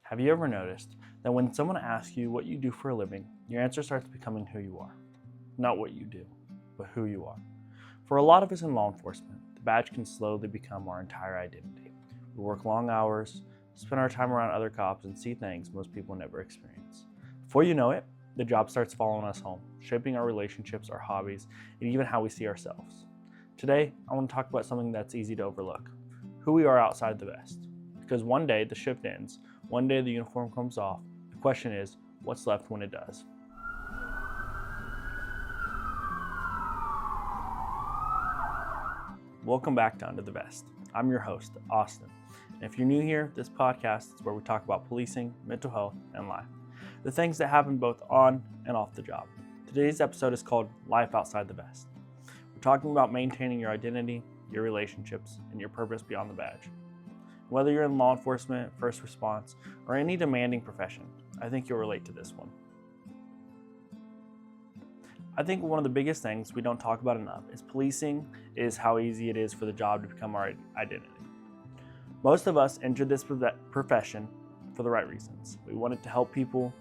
Have you ever noticed that when someone asks you what you do for a living, your answer starts becoming who you are? Not what you do, but who you are. For a lot of us in law enforcement, the badge can slowly become our entire identity. We work long hours, spend our time around other cops, and see things most people never experience. Before you know it, the job starts following us home, shaping our relationships, our hobbies, and even how we see ourselves. Today, I want to talk about something that's easy to overlook: who we are outside the vest. Because one day the shift ends, one day the uniform comes off. The question is, what's left when it does? Welcome back to Under the Vest. I'm your host, Austin. And if you're new here, this podcast is where we talk about policing, mental health, and life. The things that happen both on and off the job. Today's episode is called Life Outside the Vest. We're talking about maintaining your identity, your relationships, and your purpose beyond the badge. Whether you're in law enforcement, first response, or any demanding profession, I think you'll relate to this one. I think one of the biggest things we don't talk about enough is policing is how easy it is for the job to become our identity. Most of us entered this profession for the right reasons. We wanted to help people,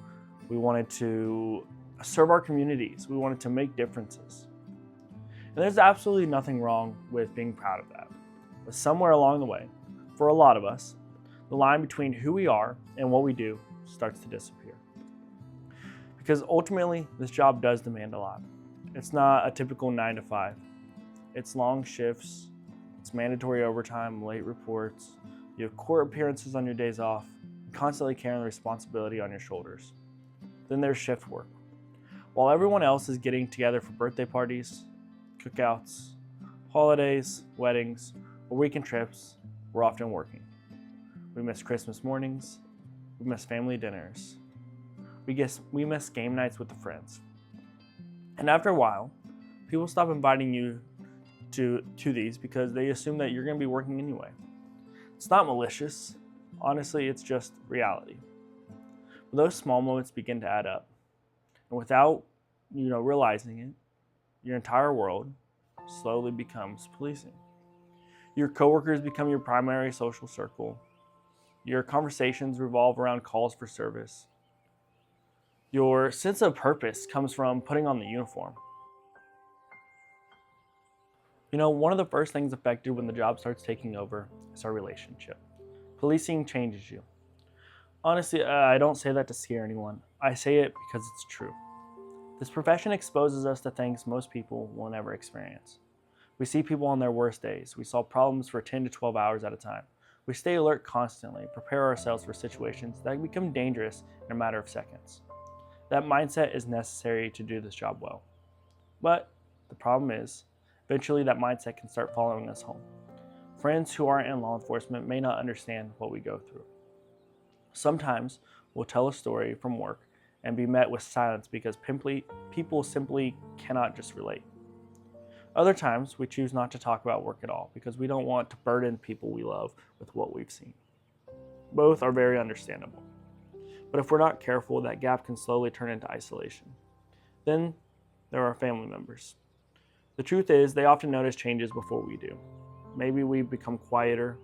we wanted to serve our communities, we wanted to make differences. And there's absolutely nothing wrong with being proud of that. But somewhere along the way, for a lot of us, the line between who we are and what we do starts to disappear. Because ultimately, this job does demand a lot. It's not a typical 9 to 5. It's long shifts, it's mandatory overtime, late reports, you have court appearances on your days off, and constantly carrying the responsibility on your shoulders. Then there's shift work. While everyone else is getting together for birthday parties, cookouts, holidays, weddings, or weekend trips, we're often working. We miss Christmas mornings, we miss family dinners, we miss game nights with the friends. And after a while, people stop inviting you to these because they assume that you're going to be working anyway. It's not malicious. Honestly, it's just reality. But those small moments begin to add up. And without, realizing it, your entire world slowly becomes policing. Your coworkers become your primary social circle. Your conversations revolve around calls for service. Your sense of purpose comes from putting on the uniform. One of the first things affected when the job starts taking over is our relationship. Policing changes you. Honestly, I don't say that to scare anyone. I say it because it's true. This profession exposes us to things most people will never experience. We see people on their worst days. We solve problems for 10 to 12 hours at a time. We stay alert constantly, prepare ourselves for situations that become dangerous in a matter of seconds. That mindset is necessary to do this job well. But the problem is, eventually that mindset can start following us home. Friends who aren't in law enforcement may not understand what we go through. Sometimes we'll tell a story from work and be met with silence because people simply cannot just relate. Other times, we choose not to talk about work at all because we don't want to burden people we love with what we've seen. Both are very understandable. But if we're not careful, that gap can slowly turn into isolation. Then there are family members. The truth is, they often notice changes before we do. Maybe we become quieter.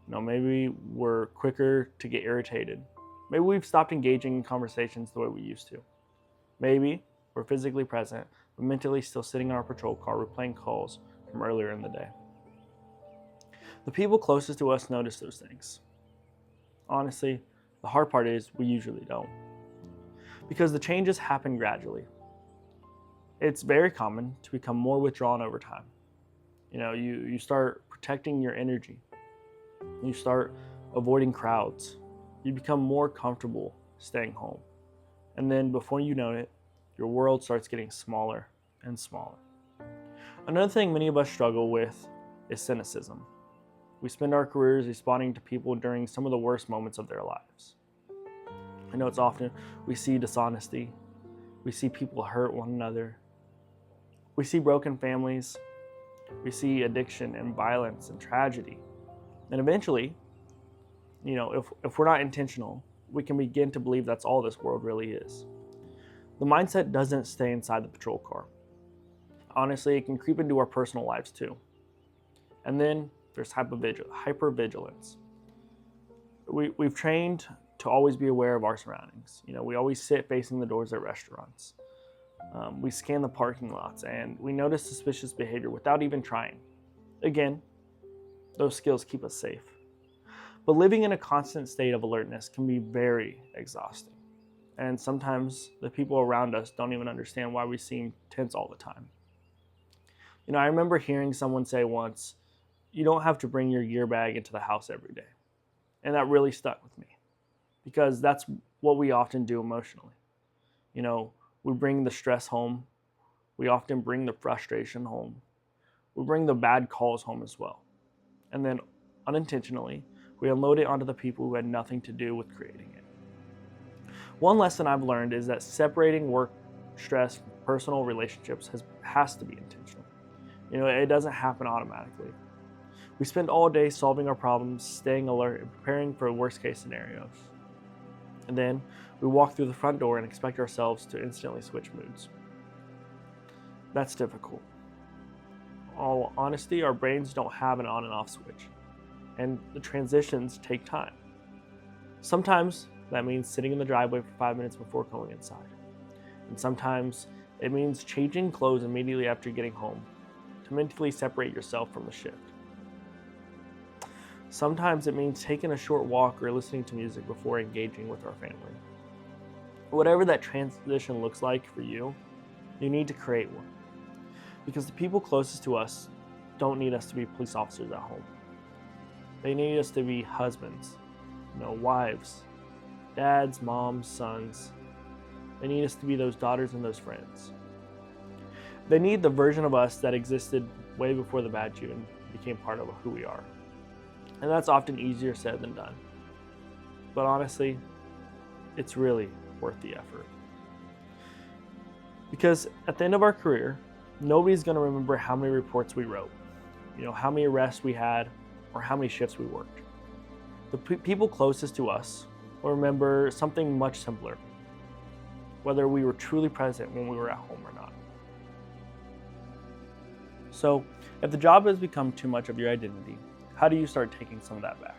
Maybe we're quicker to get irritated. Maybe we've stopped engaging in conversations the way we used to. Maybe we're physically present, but mentally still sitting in our patrol car replaying calls from earlier in the day. The people closest to us notice those things. Honestly, the hard part is we usually don't. Because the changes happen gradually. It's very common to become more withdrawn over time. You start protecting your energy. You start avoiding crowds. You become more comfortable staying home. And then before you know it, your world starts getting smaller and smaller. Another thing many of us struggle with is cynicism. We spend our careers responding to people during some of the worst moments of their lives. It's often we see dishonesty. We see people hurt one another. We see broken families. We see addiction and violence and tragedy. And eventually, if we're not intentional, we can begin to believe that's all this world really is. The mindset doesn't stay inside the patrol car. Honestly, it can creep into our personal lives too. And then there's hypervigilance. We've trained to always be aware of our surroundings. We always sit facing the doors at restaurants. We scan the parking lots, and we notice suspicious behavior without even trying. Again, those skills keep us safe. But living in a constant state of alertness can be very exhausting. And sometimes the people around us don't even understand why we seem tense all the time. I remember hearing someone say once, "You don't have to bring your gear bag into the house every day." And that really stuck with me, because that's what we often do emotionally. We bring the stress home. We often bring the frustration home. We bring the bad calls home as well. And then unintentionally, we unload it onto the people who had nothing to do with creating it. One lesson I've learned is that separating work stress from personal relationships has to be intentional. It doesn't happen automatically. We spend all day solving our problems, staying alert, and preparing for worst case scenarios. And then we walk through the front door and expect ourselves to instantly switch moods. That's difficult. In all honesty, our brains don't have an on and off switch, and the transitions take time. Sometimes that means sitting in the driveway for 5 minutes before going inside. And sometimes it means changing clothes immediately after getting home to mentally separate yourself from the shift. Sometimes it means taking a short walk or listening to music before engaging with our family. Whatever that transition looks like for you, you need to create one. Because the people closest to us don't need us to be police officers at home. They need us to be husbands, wives, dads, moms, sons. They need us to be those daughters and those friends. They need the version of us that existed way before the bad June became part of who we are. And that's often easier said than done. But honestly, it's really worth the effort. Because at the end of our career, nobody's going to remember how many reports we wrote, how many arrests we had, or how many shifts we worked. The people closest to us will remember something much simpler, whether we were truly present when we were at home or not. So, if the job has become too much of your identity, how do you start taking some of that back?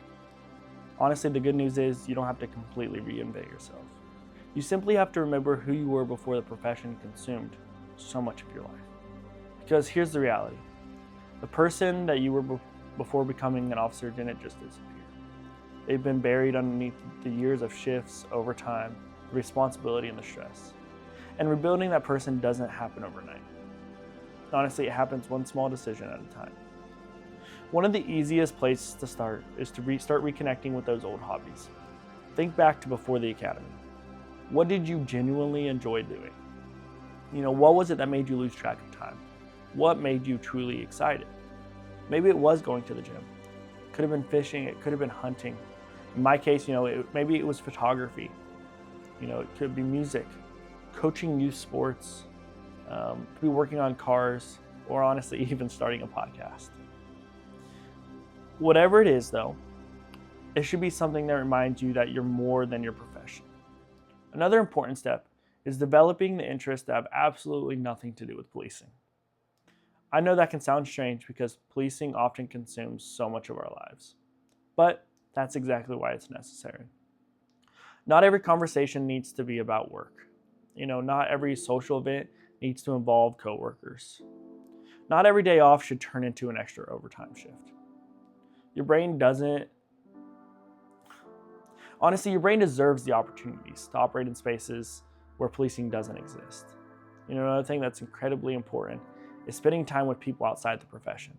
Honestly, the good news is you don't have to completely reinvent yourself. You simply have to remember who you were before the profession consumed so much of your life. Because here's the reality. The person that you were before becoming an officer didn't just disappear. They've been buried underneath the years of shifts, overtime, the responsibility, and the stress. And rebuilding that person doesn't happen overnight. Honestly, it happens one small decision at a time. One of the easiest places to start is to start reconnecting with those old hobbies. Think back to before the academy. What did you genuinely enjoy doing? What was it that made you lose track of time? What made you truly excited? Maybe it was going to the gym. It could have been fishing. It could have been hunting. In my case, maybe it was photography. It could be music, coaching youth sports, could be working on cars, or honestly, even starting a podcast. Whatever it is, though, it should be something that reminds you that you're more than your profession. Another important step is developing the interests that have absolutely nothing to do with policing. I know that can sound strange because policing often consumes so much of our lives, but that's exactly why it's necessary. Not every conversation needs to be about work. Not every social event needs to involve coworkers. Not every day off should turn into an extra overtime shift. Your brain deserves the opportunities to operate in spaces where policing doesn't exist. Another thing that's incredibly important is spending time with people outside the profession.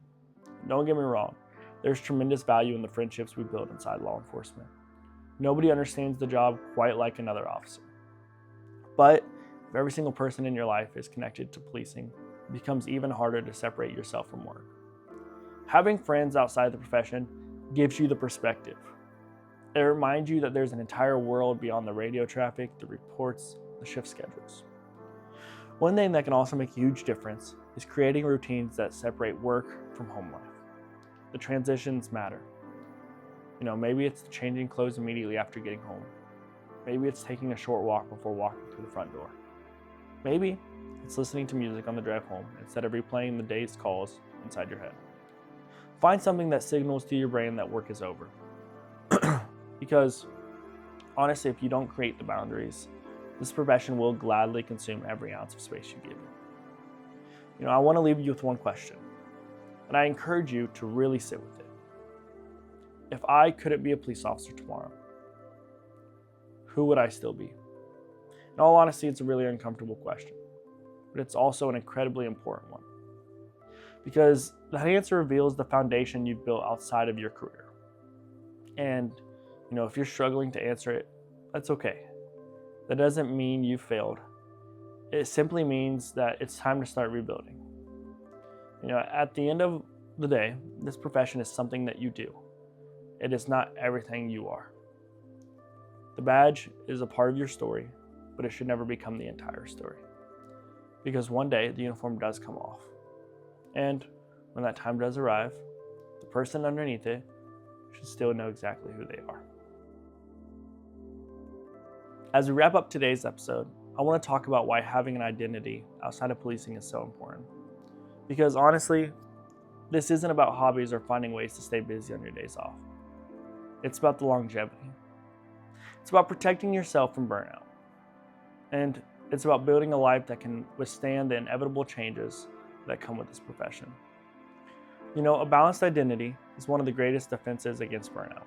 Don't get me wrong, there's tremendous value in the friendships we build inside law enforcement. Nobody understands the job quite like another officer. But if every single person in your life is connected to policing, it becomes even harder to separate yourself from work. Having friends outside the profession gives you the perspective. It reminds you that there's an entire world beyond the radio traffic, the reports, the shift schedules. One thing that can also make a huge difference is creating routines that separate work from home life. The transitions matter. Maybe it's changing clothes immediately after getting home. Maybe it's taking a short walk before walking through the front door. Maybe it's listening to music on the drive home instead of replaying the day's calls inside your head. Find something that signals to your brain that work is over. Because Honestly, if you don't create the boundaries, this profession will gladly consume every ounce of space you give it. I want to leave you with one question, and I encourage you to really sit with it. If I couldn't be a police officer tomorrow, who would I still be? In all honesty, it's a really uncomfortable question, but it's also an incredibly important one. Because that answer reveals the foundation you've built outside of your career. And, if you're struggling to answer it, that's okay. That doesn't mean you failed. It simply means that it's time to start rebuilding. At the end of the day, this profession is something that you do. It is not everything you are. The badge is a part of your story, but it should never become the entire story. Because one day the uniform does come off. And when that time does arrive, the person underneath it should still know exactly who they are. As we wrap up today's episode, I want to talk about why having an identity outside of policing is so important. Because honestly, this isn't about hobbies or finding ways to stay busy on your days off. It's about the longevity. It's about protecting yourself from burnout. And it's about building a life that can withstand the inevitable changes that come with this profession. A balanced identity is one of the greatest defenses against burnout.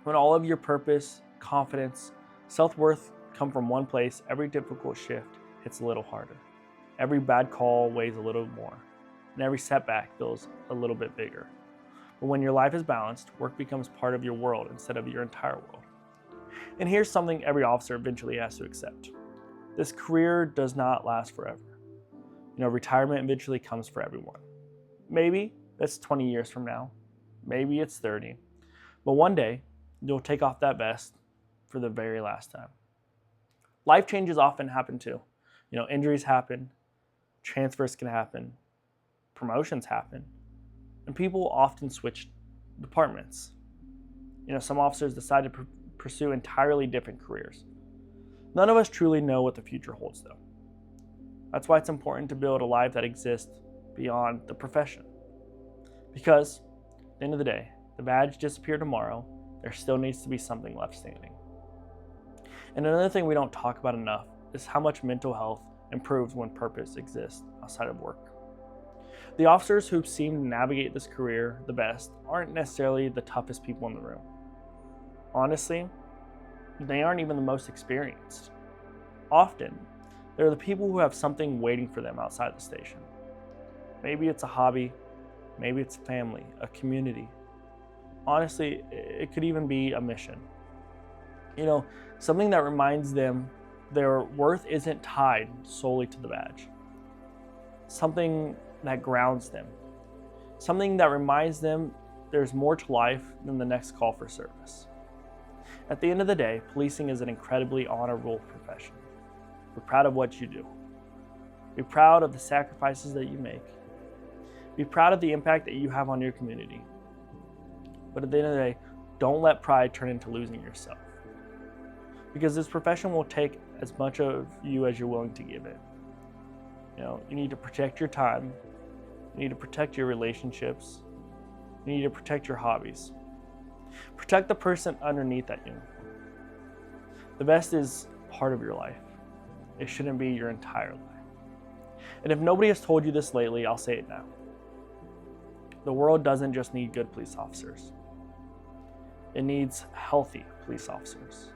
When all of your purpose, confidence, self-worth come from one place, every difficult shift hits a little harder. Every bad call weighs a little more, and every setback feels a little bit bigger. But when your life is balanced, work becomes part of your world instead of your entire world. And here's something every officer eventually has to accept. This career does not last forever. Retirement eventually comes for everyone. Maybe that's 20 years from now. Maybe it's 30. But one day, you'll take off that vest for the very last time. Life changes often happen too. Injuries happen, transfers can happen, promotions happen, and people often switch departments. Some officers decide to pursue entirely different careers. None of us truly know what the future holds, though. That's why it's important to build a life that exists beyond the profession. Because, at the end of the day, the badge disappeared tomorrow, there still needs to be something left standing. And another thing we don't talk about enough is how much mental health improves when purpose exists outside of work. The officers who seem to navigate this career the best aren't necessarily the toughest people in the room. Honestly, they aren't even the most experienced. Often, they're the people who have something waiting for them outside the station. Maybe it's a hobby, maybe it's family, a community. Honestly, it could even be a mission. Something that reminds them their worth isn't tied solely to the badge. Something that grounds them. Something that reminds them there's more to life than the next call for service. At the end of the day, policing is an incredibly honorable profession. We're proud of what you do. Be proud of the sacrifices that you make. Be proud of the impact that you have on your community. But at the end of the day, don't let pride turn into losing yourself. Because this profession will take as much of you as you're willing to give it. You need to protect your time. You need to protect your relationships. You need to protect your hobbies. Protect the person underneath that uniform. The vest is part of your life. It shouldn't be your entire life. And if nobody has told you this lately, I'll say it now. The world doesn't just need good police officers. It needs healthy police officers.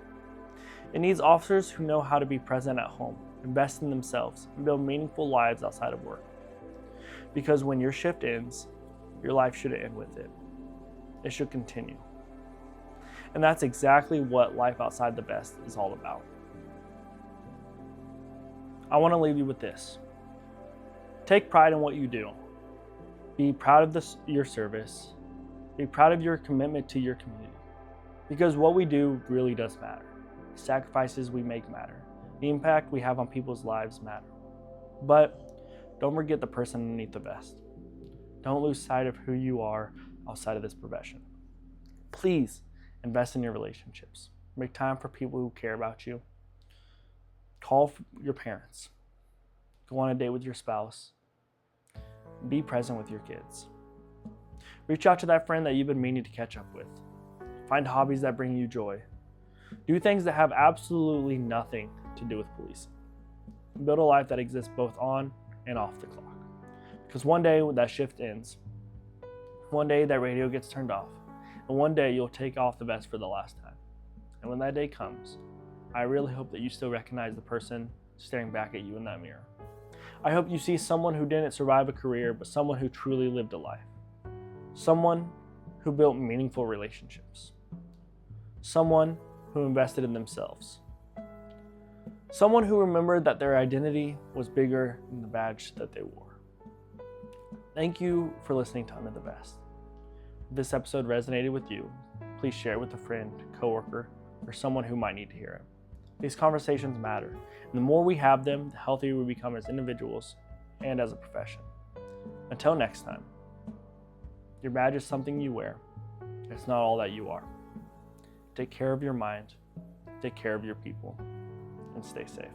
It needs officers who know how to be present at home, invest in themselves, and build meaningful lives outside of work. Because when your shift ends, your life shouldn't end with it. It should continue. And that's exactly what life outside the vest is all about. I want to leave you with this. Take pride in what you do. Be proud of your service. Be proud of your commitment to your community. Because what we do really does matter. The sacrifices we make matter. The impact we have on people's lives matter. But don't forget the person underneath the vest. Don't lose sight of who you are outside of this profession. Please invest in your relationships. Make time for people who care about you. Call your parents. Go on a date with your spouse. Be present with your kids. Reach out to that friend that you've been meaning to catch up with. Find hobbies that bring you joy. Do things that have absolutely nothing to do with policing. Build a life that exists both on and off the clock. Because one day when that shift ends, one day that radio gets turned off, and one day you'll take off the vest for the last time. And when that day comes, I really hope that you still recognize the person staring back at you in that mirror. I hope you see someone who didn't survive a career, but someone who truly lived a life. Someone who built meaningful relationships. Someone who invested in themselves. Someone who remembered that their identity was bigger than the badge that they wore. Thank you for listening to Under the Vest. If this episode resonated with you, please share it with a friend, coworker, or someone who might need to hear it. These conversations matter, and the more we have them, the healthier we become as individuals and as a profession. Until next time, your badge is something you wear. It's not all that you are. Take care of your mind, take care of your people, and stay safe.